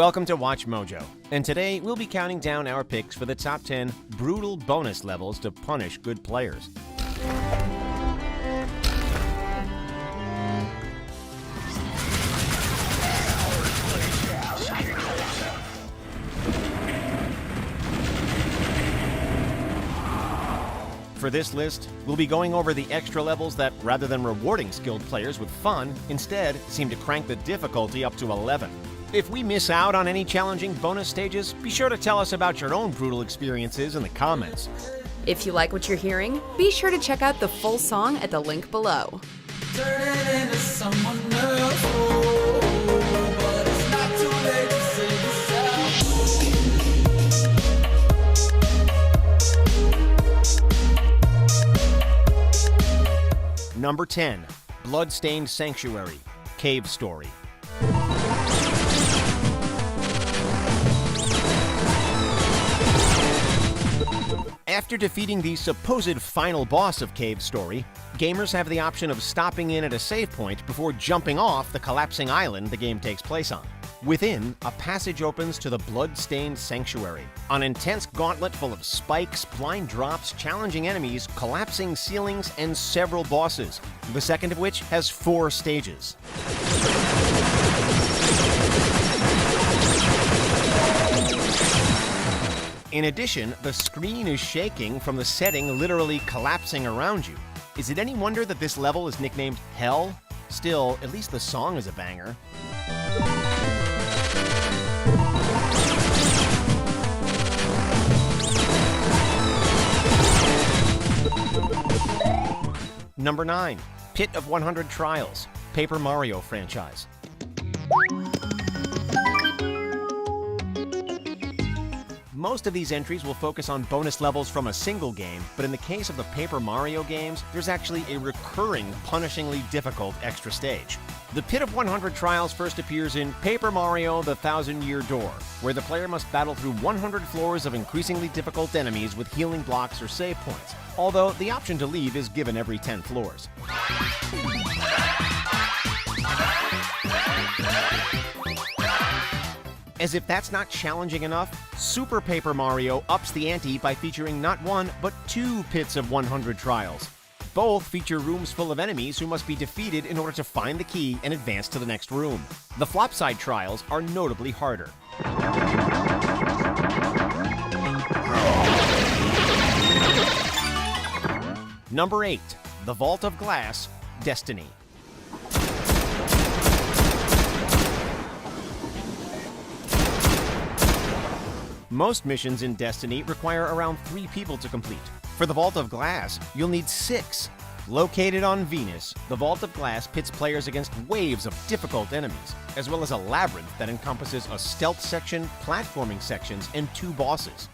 Welcome to Watch Mojo, and today we'll be counting down our picks for the top 10 brutal bonus levels to punish good players. For this list, we'll be going over the extra levels that, rather than rewarding skilled players with fun, instead seem to crank the difficulty up to 11. If we miss out on any challenging bonus stages, be sure to tell us about your own brutal experiences in the comments. If you like what you're hearing, be sure to check out the full song at the link below. Turning into someone else, oh, but it's not too late to save yourself. Number 10. Bloodstained Sanctuary, Cave Story. After defeating the supposed final boss of Cave Story, gamers have the option of stopping in at a save point before jumping off the collapsing island the game takes place on. Within, a passage opens to the Bloodstained Sanctuary, an intense gauntlet full of spikes, blind drops, challenging enemies, collapsing ceilings, and several bosses, the second of which has 4 stages. In addition, the screen is shaking from the setting literally collapsing around you. Is it any wonder that this level is nicknamed Hell? Still, at least the song is a banger. Number 9. Pit of 100 Trials, Paper Mario franchise. Most of these entries will focus on bonus levels from a single game, but in the case of the Paper Mario games, there's actually a recurring, punishingly difficult extra stage. The Pit of 100 Trials first appears in Paper Mario: The Thousand-Year Door, where the player must battle through 100 floors of increasingly difficult enemies with healing blocks or save points, although the option to leave is given every 10 floors. As if that's not challenging enough, Super Paper Mario ups the ante by featuring not 1, but 2 Pits of 100 Trials. Both feature rooms full of enemies who must be defeated in order to find the key and advance to the next room. The Flopside Trials are notably harder. Number 8. The Vault of Glass, Destiny. Most missions in Destiny require around 3 people to complete. For the Vault of Glass, you'll need 6. Located on Venus, the Vault of Glass pits players against waves of difficult enemies, as well as a labyrinth that encompasses a stealth section, platforming sections, and 2 bosses.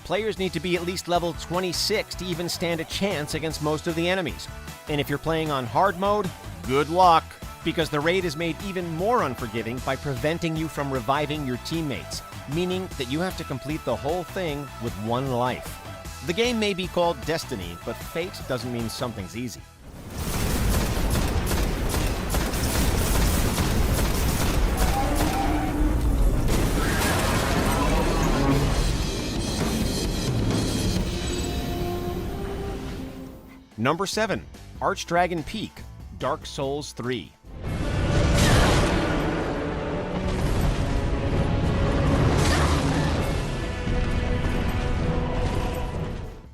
Players need to be at least level 26 to even stand a chance against most of the enemies. And if you're playing on hard mode, good luck, because the raid is made even more unforgiving by preventing you from reviving your teammates, meaning that you have to complete the whole thing with 1 life. The game may be called Destiny, but fate doesn't mean something's easy. Number 7. Archdragon Peak, Dark Souls 3.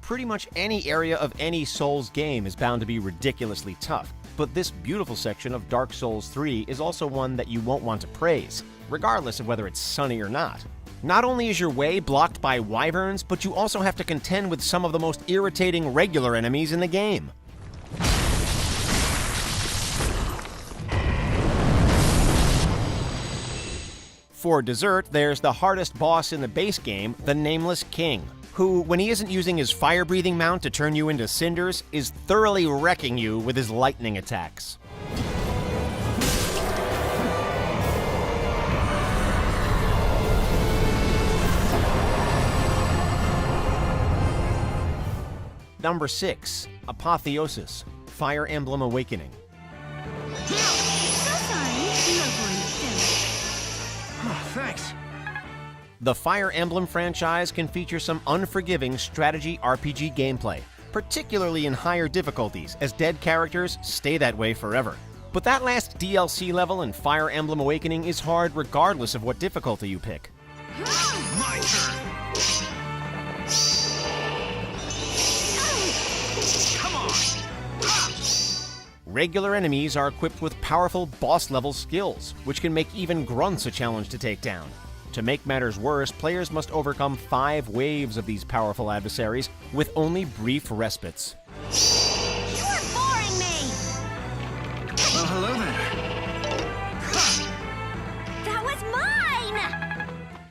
Pretty much any area of any Souls game is bound to be ridiculously tough, but this beautiful section of Dark Souls 3 is also one that you won't want to praise, regardless of whether it's sunny or not. Not only is your way blocked by wyverns, but you also have to contend with some of the most irritating regular enemies in the game. For dessert, there's the hardest boss in the base game, the Nameless King, who, when he isn't using his fire-breathing mount to turn you into cinders, is thoroughly wrecking you with his lightning attacks. Number 6. Apotheosis, Fire Emblem Awakening. So sorry, you are going to finish. Oh, thanks. The Fire Emblem franchise can feature some unforgiving strategy RPG gameplay, particularly in higher difficulties, as dead characters stay that way forever. But that last DLC level in Fire Emblem Awakening is hard regardless of what difficulty you pick. My turn. Come on. Regular enemies are equipped with powerful boss-level skills, which can make even grunts a challenge to take down. To make matters worse, players must overcome 5 waves of these powerful adversaries with only brief respites. You are boring me! Well, hello there. That was mine!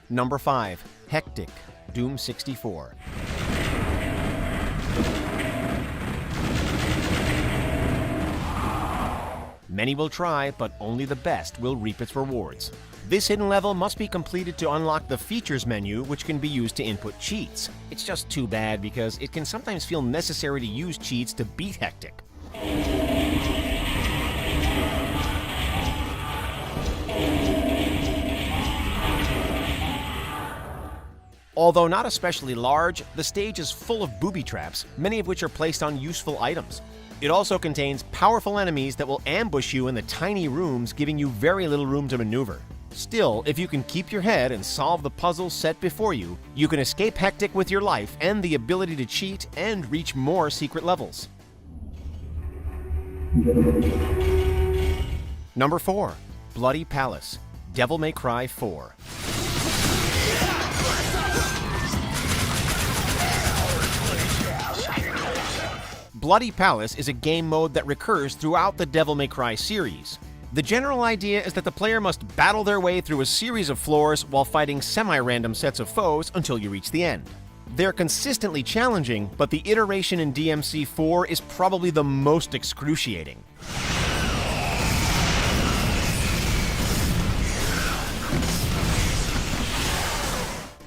Number 5. Hectic, Doom 64. Many will try, but only the best will reap its rewards. This hidden level must be completed to unlock the Features menu, which can be used to input cheats. It's just too bad because it can sometimes feel necessary to use cheats to beat Hectic. Although not especially large, the stage is full of booby traps, many of which are placed on useful items. It also contains powerful enemies that will ambush you in the tiny rooms, giving you very little room to maneuver. Still, if you can keep your head and solve the puzzles set before you, you can escape Hectic with your life and the ability to cheat and reach more secret levels. Number 4. Bloody Palace, Devil May Cry 4. Bloody Palace is a game mode that recurs throughout the Devil May Cry series. The general idea is that the player must battle their way through a series of floors while fighting semi-random sets of foes until you reach the end. They're consistently challenging, but the iteration in DMC4 is probably the most excruciating.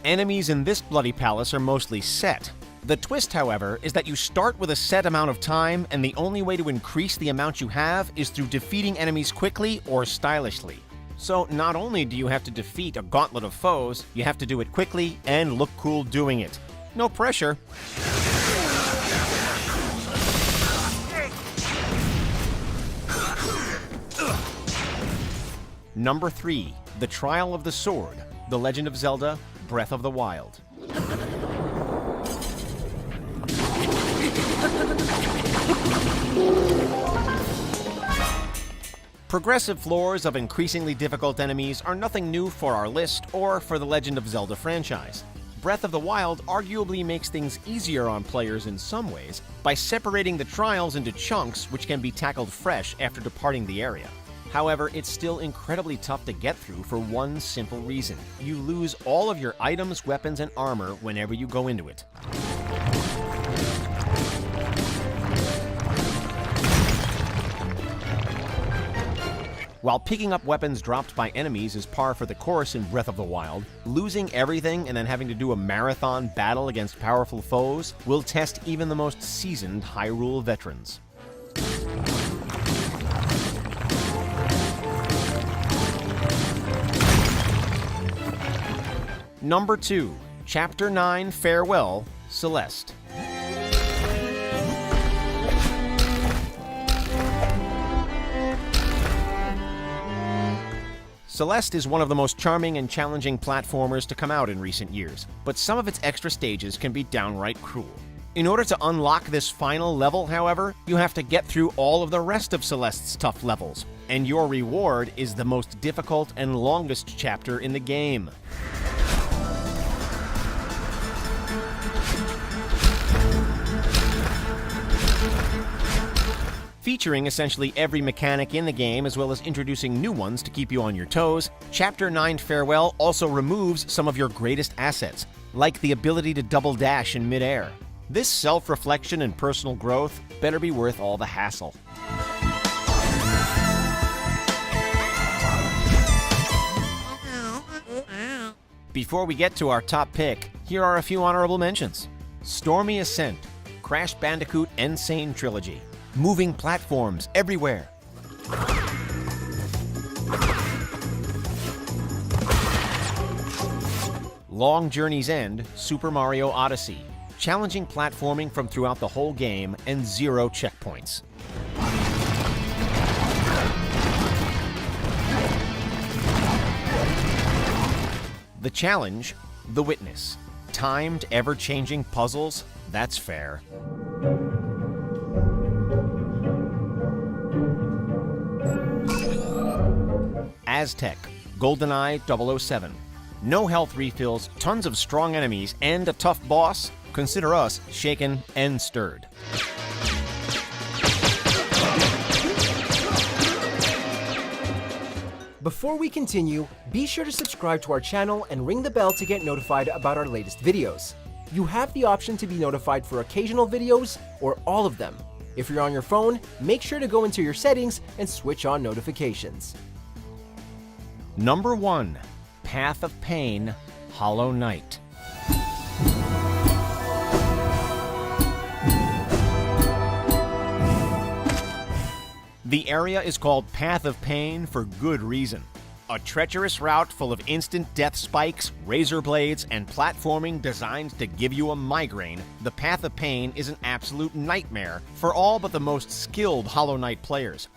Enemies in this Bloody Palace are mostly set. The twist, however, is that you start with a set amount of time, and the only way to increase the amount you have is through defeating enemies quickly or stylishly. So not only do you have to defeat a gauntlet of foes, you have to do it quickly and look cool doing it. No pressure. Number 3. The Trial of the Sword, The Legend of Zelda, Breath of the Wild. Progressive floors of increasingly difficult enemies are nothing new for our list or for the Legend of Zelda franchise. Breath of the Wild arguably makes things easier on players in some ways by separating the trials into chunks which can be tackled fresh after departing the area. However, it's still incredibly tough to get through for one simple reason. You lose all of your items, weapons, and armor whenever you go into it. While picking up weapons dropped by enemies is par for the course in Breath of the Wild, losing everything and then having to do a marathon battle against powerful foes will test even the most seasoned Hyrule veterans. Number 2. Chapter 9 Farewell, Celeste. Celeste is one of the most charming and challenging platformers to come out in recent years, but some of its extra stages can be downright cruel. In order to unlock this final level, however, you have to get through all of the rest of Celeste's tough levels, and your reward is the most difficult and longest chapter in the game. Featuring essentially every mechanic in the game as well as introducing new ones to keep you on your toes, Chapter 9 Farewell also removes some of your greatest assets, like the ability to double dash in midair. This self-reflection and personal growth better be worth all the hassle. Before we get to our top pick, here are a few honorable mentions. Stormy Ascent, Crash Bandicoot N. Sane Trilogy. Moving platforms everywhere. Long Journey's End, Super Mario Odyssey. Challenging platforming from throughout the whole game and 0 checkpoints. The challenge, The Witness. Timed, ever-changing puzzles? That's fair. Aztec, GoldenEye 007. No health refills, tons of strong enemies, and a tough boss? Consider us shaken and stirred. Before we continue, be sure to subscribe to our channel and ring the bell to get notified about our latest videos. You have the option to be notified for occasional videos or all of them. If you're on your phone, make sure to go into your settings and switch on notifications. Number 1. Path of Pain, Hollow Knight. The area is called Path of Pain for good reason. A treacherous route full of instant death spikes, razor blades, and platforming designed to give you a migraine, the Path of Pain is an absolute nightmare for all but the most skilled Hollow Knight players.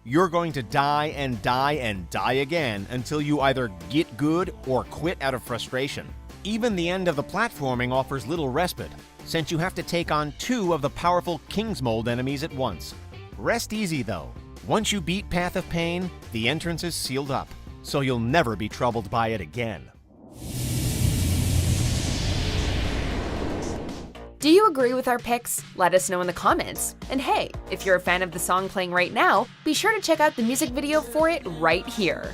You're going to die and die and die again until you either get good or quit out of frustration. Even the end of the platforming offers little respite, since you have to take on 2 of the powerful King's Mold enemies at once. Rest easy though. Once you beat Path of Pain, the entrance is sealed up, so you'll never be troubled by it again. Do you agree with our picks? Let us know in the comments. And hey, if you're a fan of the song playing right now, be sure to check out the music video for it right here.